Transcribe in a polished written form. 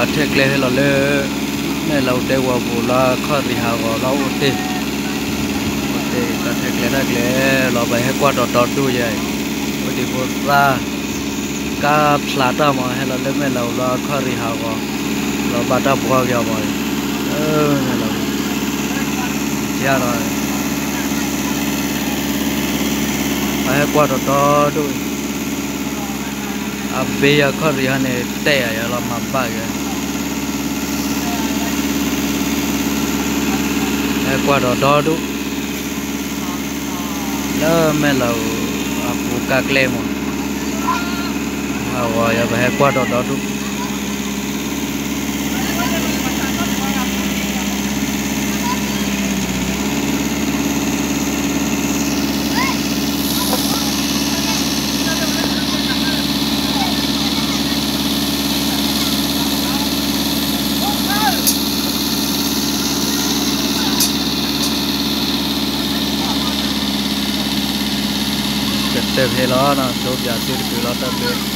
cả thề lệ là lệ này lâu tê qua bù la khó đi hà vào lâu tê cả thề lệ là bài hết qua đọt đọt đuôi vậy đi bù ra cá plata mà hay là lệ mấy lâu là khó đi hà vào là bắt đầu qua vào rồi này là chia rồi bài hết qua đọt đọt đuôi à bây giờ khó đi hà này tê à là mà ba cái qua đó đó đúng đó mấy lâu phụ các lem mà rồi về qua đó đó đúng tệp thế đó nó chốt giá tiền cứ lo tận được